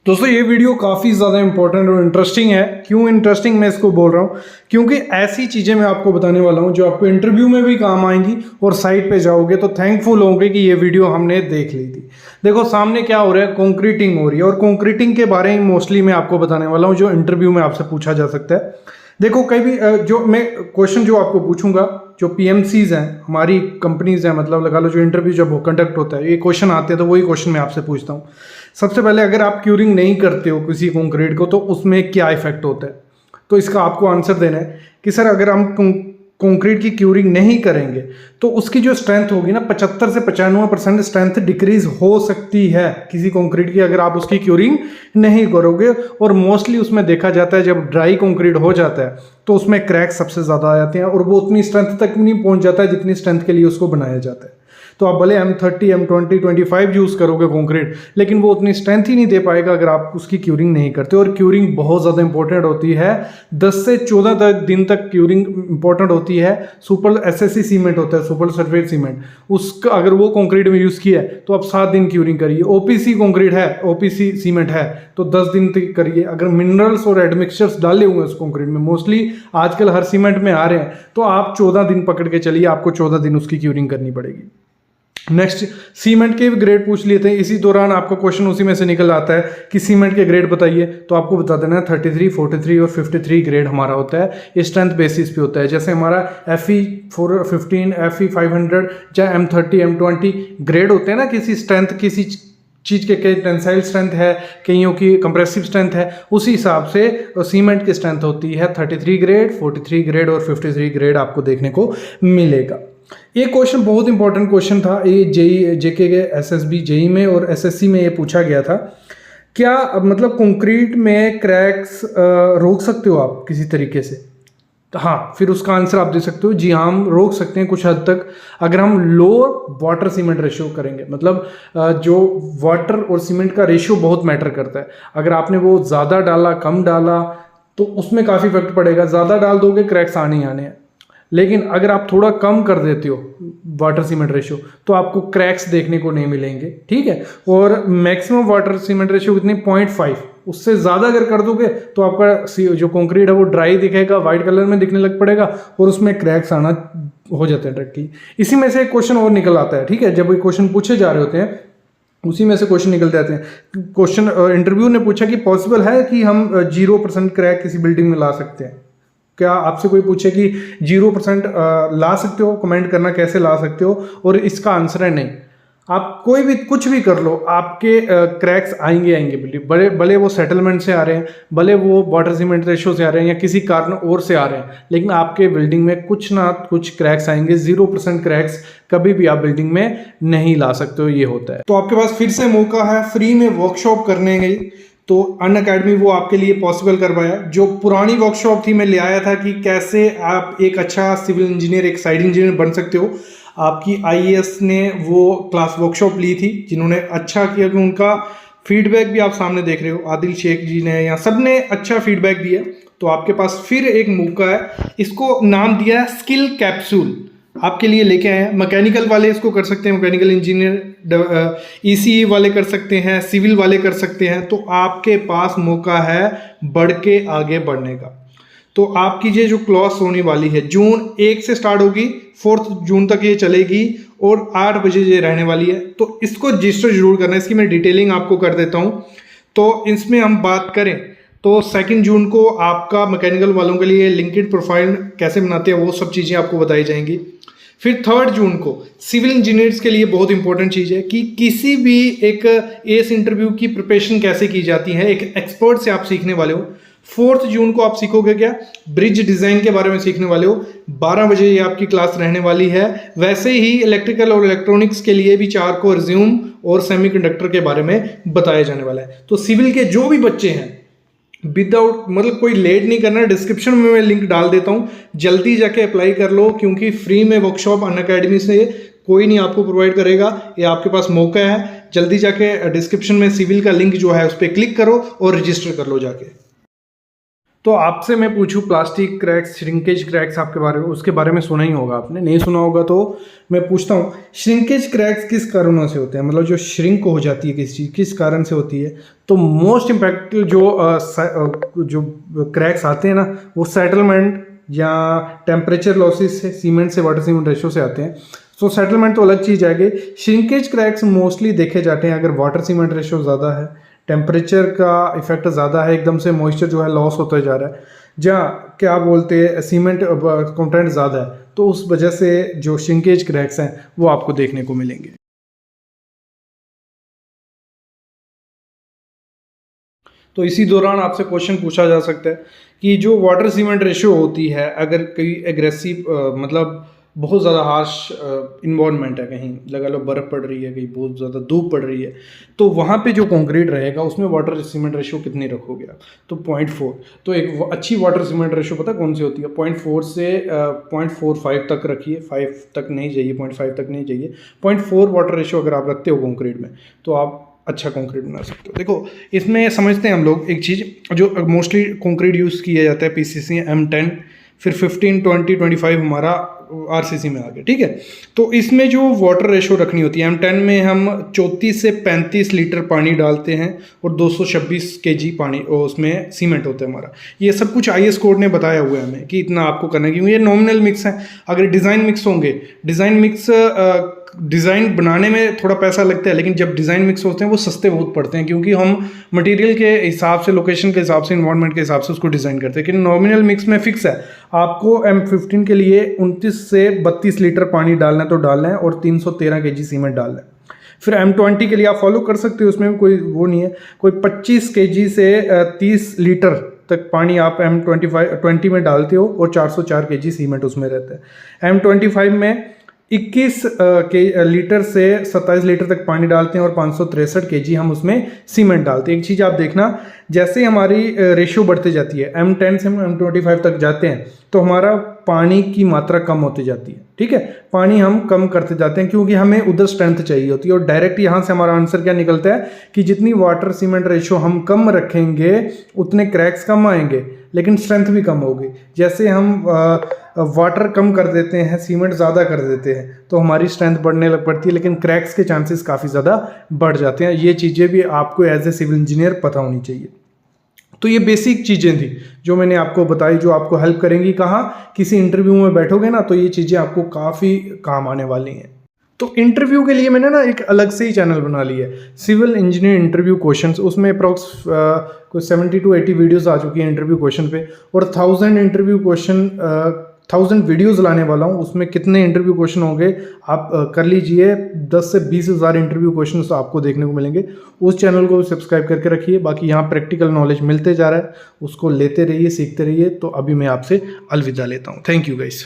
दोस्तों ये वीडियो काफ़ी ज़्यादा इंपॉर्टेंट और इंटरेस्टिंग है। क्यों इंटरेस्टिंग मैं इसको बोल रहा हूँ? क्योंकि ऐसी चीज़ें मैं आपको बताने वाला हूँ जो आपको इंटरव्यू में भी काम आएंगी और साइट पे जाओगे तो थैंकफुल होंगे कि ये वीडियो हमने देख ली थी। देखो सामने क्या हो रहा है, कंक्रीटिंग हो रही है और कंक्रीटिंग के बारे में मोस्टली मैं आपको बताने वाला हूँ जो इंटरव्यू में आपसे पूछा जा सकता है। देखो कई भी जो मैं क्वेश्चन जो आपको पूछूंगा, जो पीएमसीज हैं हमारी कंपनीज हैं, मतलब लगा लो जो इंटरव्यू जब कंडक्ट होता है ये क्वेश्चन आते हैं तो वही क्वेश्चन मैं आपसे पूछता हूँ। सबसे पहले अगर आप क्यूरिंग नहीं करते हो किसी कंक्रीट को तो उसमें क्या इफेक्ट होता है, तो इसका आपको आंसर देना है कि सर अगर हम कंक्रीट की क्यूरिंग नहीं करेंगे तो उसकी जो स्ट्रेंथ होगी ना 75 से 95% स्ट्रेंथ डिक्रीज हो सकती है किसी कंक्रीट की, अगर आप उसकी क्यूरिंग नहीं करोगे। और मोस्टली उसमें देखा जाता है जब ड्राई कंक्रीट हो जाता है तो उसमें क्रैक सबसे ज़्यादा आ जाते हैं और वो उतनी स्ट्रेंथ तक नहीं पहुंच जाता है जितनी स्ट्रेंथ के लिए उसको बनाया जाता है। तो आप भले M30 M20 25 यूज़ करोगे कंक्रीट, लेकिन वो उतनी स्ट्रेंथ ही नहीं दे पाएगा अगर आप उसकी क्यूरिंग नहीं करते। और क्यूरिंग बहुत ज़्यादा इंपॉर्टेंट होती है, 10 से 14 दिन तक क्यूरिंग इंपॉर्टेंट होती है। सुपर SSC सीमेंट होता है, सुपर सल्फेट सीमेंट, उसका अगर वो कंक्रीट में यूज़ किया है तो आप 7 दिन क्यूरिंग करिए। OPC कंक्रीट है, OPC सीमेंट है तो 10 दिन तक करिए। अगर मिनरल्स और एडमिक्सचर्स डाले हुए हैं उस कंक्रीट में, मोस्टली आजकल हर सीमेंट में आ रहे हैं, तो आप 14 दिन पकड़ के चलिए, आपको 14 दिन उसकी क्यूरिंग करनी पड़ेगी। नेक्स्ट, सीमेंट के ग्रेड पूछ लिए थे, इसी दौरान आपका क्वेश्चन उसी में से निकल आता है कि सीमेंट के ग्रेड बताइए, तो आपको बता देना है 33, 43 और 53 ग्रेड हमारा होता है। ये स्ट्रेंथ बेसिस पे होता है। जैसे हमारा FE 415, FE 500 या M30 M20 ग्रेड होते हैं ना, किसी स्ट्रेंथ किसी चीज़ के कई टेंसाइल स्ट्रेंथ है, कईयों की कंप्रेसिव स्ट्रेंथ है, उसी हिसाब से सीमेंट की स्ट्रेंथ होती है 33 ग्रेड, 43 ग्रेड और 53 ग्रेड आपको देखने को मिलेगा। ये क्वेश्चन बहुत इंपॉर्टेंट क्वेश्चन था, ये JK के SSB JEE में और SSC में ये पूछा गया था। क्या मतलब कंक्रीट में क्रैक्स रोक सकते हो आप किसी तरीके से? हाँ, फिर उसका आंसर आप दे सकते हो जी हाँ, हम रोक सकते हैं कुछ हद तक अगर हम लो वाटर सीमेंट रेशियो करेंगे। मतलब जो वाटर और सीमेंट का रेशियो बहुत मैटर करता है। अगर आपने वो ज़्यादा डाला कम डाला तो उसमें काफ़ी इफेक्ट पड़ेगा। ज़्यादा डाल दोगे क्रैक्स आने ही आने हैं, लेकिन अगर आप थोड़ा कम कर देते हो वाटर सीमेंट रेशियो तो आपको क्रैक्स देखने को नहीं मिलेंगे, ठीक है। और मैक्सिमम वाटर सीमेंट रेशियो कितनी, 0.5, उससे ज़्यादा अगर कर दोगे तो आपका जो कंक्रीट है वो ड्राई दिखेगा, वाइट कलर में दिखने लग पड़ेगा और उसमें क्रैक्स आना हो जाते हैं डायरेक्टली। इसी में से एक क्वेश्चन और निकल आता है, ठीक है, जब ये क्वेश्चन पूछे जा रहे होते हैं उसी में से क्वेश्चन निकल जाते हैं। क्वेश्चन इंटरव्यू ने पूछा कि पॉसिबल है कि हम 0% क्रैक किसी बिल्डिंग में ला सकते हैं? क्या आपसे कोई पूछे कि 0% ला सकते हो, कमेंट करना कैसे ला सकते हो, और इसका आंसर है नहीं। आप कोई भी कुछ भी कर लो, आपके क्रैक्स आएंगे बिल्कुल, भले वो सेटलमेंट से आ रहे हैं, भले वो वाटर सीमेंट रेशो से आ रहे हैं या किसी कारण और से आ रहे हैं, लेकिन आपके बिल्डिंग में कुछ ना कुछ क्रैक्स आएंगे। 0% क्रैक्स कभी भी आप बिल्डिंग में नहीं ला सकते हो, ये होता है। तो आपके पास फिर से मौका है फ्री में वर्कशॉप करने की, तो अनअकैडमी वो आपके लिए पॉसिबल करवाया। जो पुरानी वर्कशॉप थी मैं ले आया था कि कैसे आप एक अच्छा सिविल इंजीनियर, एक साइड इंजीनियर बन सकते हो। आपकी IAS ने वो क्लास वर्कशॉप ली थी, जिन्होंने अच्छा किया कि उनका फीडबैक भी आप सामने देख रहे हो, आदिल शेख जी ने या सब ने अच्छा फीडबैक दिया। तो आपके पास फिर एक मौका है, इसको नाम दिया है स्किल कैप्सूल, आपके लिए लेके आए हैं। मैकेनिकल वाले इसको कर सकते हैं, मैकेनिकल इंजीनियर, ECE वाले कर सकते हैं, सिविल वाले कर सकते हैं। तो आपके पास मौका है बढ़ के आगे बढ़ने का। तो आपकी ये जो क्लास होने वाली है June 1 से स्टार्ट होगी, 4 जून तक ये चलेगी और 8 बजे ये रहने वाली है। तो इसको रजिस्टर जरूर करना है, इसकी मैं डिटेलिंग आपको कर देता हूँ। तो इसमें हम बात करें तो 2 जून को आपका मैकेनिकल वालों के लिए लिंक्डइन प्रोफाइल कैसे बनाते हैं वो सब चीज़ें आपको बताई जाएंगी। फिर 3 जून को सिविल इंजीनियर्स के लिए बहुत इंपॉर्टेंट चीज़ है कि किसी भी एक एस इंटरव्यू की प्रिपरेशन कैसे की जाती है, एक एक्सपर्ट से आप सीखने वाले हो। 4 जून को आप सीखोगे क्या, ब्रिज डिज़ाइन के बारे में सीखने वाले हो। 12 बजे ये आपकी क्लास रहने वाली है। वैसे ही इलेक्ट्रिकल और इलेक्ट्रॉनिक्स के लिए भी 4 को रिज्यूम और सेमीकंडक्टर के बारे में बताया जाने वाला है। तो सिविल के जो भी बच्चे हैं विदाउट मतलब कोई लेट नहीं करना, डिस्क्रिप्शन में मैं लिंक डाल देता हूँ, जल्दी जाके अप्लाई कर लो, क्योंकि फ्री में वर्कशॉप अनअकैडमी से कोई नहीं आपको प्रोवाइड करेगा। ये आपके पास मौका है, जल्दी जाके डिस्क्रिप्शन में सिविल का लिंक जो है उस पर क्लिक करो और रजिस्टर कर लो जाके। तो आपसे मैं पूछूं प्लास्टिक क्रैक्स, श्रिंकेज क्रैक्स आपके बारे में, उसके बारे में सुना ही होगा आपने, नहीं सुना होगा तो मैं पूछता हूँ, श्रिंकेज क्रैक्स किस कारणों से होते हैं, मतलब जो श्रिंक हो जाती है किसी चीज़ किस कारण से होती है। तो मोस्ट इम्पैक्ट जो क्रैक्स आते हैं ना वो सेटलमेंट या टेम्परेचर लॉसेस से, सीमेंट से, वाटर सीमेंट रेशो से आते हैं। तो सेटलमेंट तो अलग चीज़ आएगी। श्रिंकेज क्रैक्स मोस्टली देखे जाते हैं अगर वाटर सीमेंट रेशो ज़्यादा है, टेम्परेचर का इफेक्ट ज़्यादा है, एकदम से मॉइस्चर जो है लॉस होता जा रहा है, जहाँ क्या बोलते हैं सीमेंट कंटेंट ज़्यादा है, तो उस वजह से जो श्रिंकेज क्रैक्स हैं वो आपको देखने को मिलेंगे। तो इसी दौरान आपसे क्वेश्चन पूछा जा सकता है कि जो वाटर सीमेंट रेशियो होती है, अगर कोई एग्रेसिव मतलब बहुत ज़्यादा हार्श इन्वायरमेंट है, कहीं लगा लो बर्फ़ पड़ रही है, कहीं बहुत ज़्यादा धूप पड़ रही है, तो वहाँ पे जो कंक्रीट रहेगा उसमें वाटर सीमेंट रेशियो कितनी रखोगे आप, तो 0.4। तो एक अच्छी वाटर सीमेंट रेशियो पता कौन सी होती है, 0.4 से 0.45 तक रखिए, 5 तक नहीं चाहिए, 0.5 तक नहीं चाहिए, 0.4 वाटर रेशियो अगर आप रखते हो कंक्रीट में तो आप अच्छा कंक्रीट बना सकते हो। देखो इसमें समझते हैं हम लोग एक चीज़, जो मोस्टली कंक्रीट यूज़ किया जाता है पीसीसी M10, फिर 15, 20, 25 हमारा आरसीसी में आ गया, ठीक है। तो इसमें जो वाटर रेशो रखनी होती है, M10 में हम 34 से 35 लीटर पानी डालते हैं और 226 केजी पानी उसमें सीमेंट होता है हमारा। ये सब कुछ IS कोड ने बताया हुआ है हमें कि इतना आपको करना है, क्योंकि ये नॉमिनल मिक्स है। अगर डिज़ाइन मिक्स होंगे, डिज़ाइन मिक्स डिज़ाइन बनाने में थोड़ा पैसा लगता है, लेकिन जब डिज़ाइन मिक्स होते हैं वो सस्ते बहुत पड़ते हैं, क्योंकि हम मटेरियल के हिसाब से, लोकेशन के हिसाब से, इन्वायरमेंट के हिसाब से उसको डिज़ाइन करते हैं। लेकिन नॉमिनल मिक्स में फिक्स है, आपको M15 के लिए 29 से 32 लीटर पानी डालना है तो डालना है, और 313 केजी सीमेंट डालना है। फिर M20 के लिए आप फॉलो कर सकते हो, उसमें कोई वो नहीं है, कोई 25 केजी से 30 लीटर तक पानी आप M20 में डालते हो और 404 केजी सीमेंट उसमें रहता है। M25 में 21 लीटर से 27 लीटर तक पानी डालते हैं और 563 केजी हम उसमें सीमेंट डालते हैं। एक चीज़ आप देखना, जैसे ही हमारी रेशियो बढ़ती जाती है, M10 से हम M25 तक जाते हैं तो हमारा पानी की मात्रा कम होती जाती है, ठीक है। पानी हम कम करते जाते हैं क्योंकि हमें उधर स्ट्रेंथ चाहिए होती है, और डायरेक्ट यहाँ से हमारा आंसर क्या निकलता है कि जितनी वाटर सीमेंट रेशियो हम कम रखेंगे उतने क्रैक्स कम आएंगे, लेकिन स्ट्रेंथ भी कम होगी। जैसे हम वाटर कम कर देते हैं, सीमेंट ज़्यादा कर देते हैं, तो हमारी स्ट्रेंथ बढ़ने लग पड़ती है, लेकिन क्रैक्स के चांसेस काफ़ी ज़्यादा बढ़ जाते हैं। ये चीज़ें भी आपको एज ए सिविल इंजीनियर पता होनी चाहिए। तो ये बेसिक चीज़ें थी जो मैंने आपको बताई, जो आपको हेल्प करेंगी। कहाँ किसी इंटरव्यू में बैठोगे ना तो ये चीज़ें आपको काफ़ी काम आने वाली हैं। तो इंटरव्यू के लिए मैंने ना एक अलग से ही चैनल बना लिया है, सिविल इंजीनियर इंटरव्यू क्वेश्चंस। उसमें अप्रॉक्स कोई 70 to 80 वीडियोस आ चुकी हैं इंटरव्यू क्वेश्चन पे, और 1000 इंटरव्यू क्वेश्चन 1000 वीडियोस लाने वाला हूँ। उसमें कितने इंटरव्यू क्वेश्चन होंगे आप कर लीजिए, 10 से 20 हज़ार इंटरव्यू क्वेश्चन आपको देखने को मिलेंगे। उस चैनल को सब्सक्राइब करके रखिए। बाकी यहाँ प्रैक्टिकल नॉलेज मिलते जा रहा है, उसको लेते रहिए, सीखते रहिए। तो अभी मैं आपसे अलविदा लेता हूँ। Thank you guys.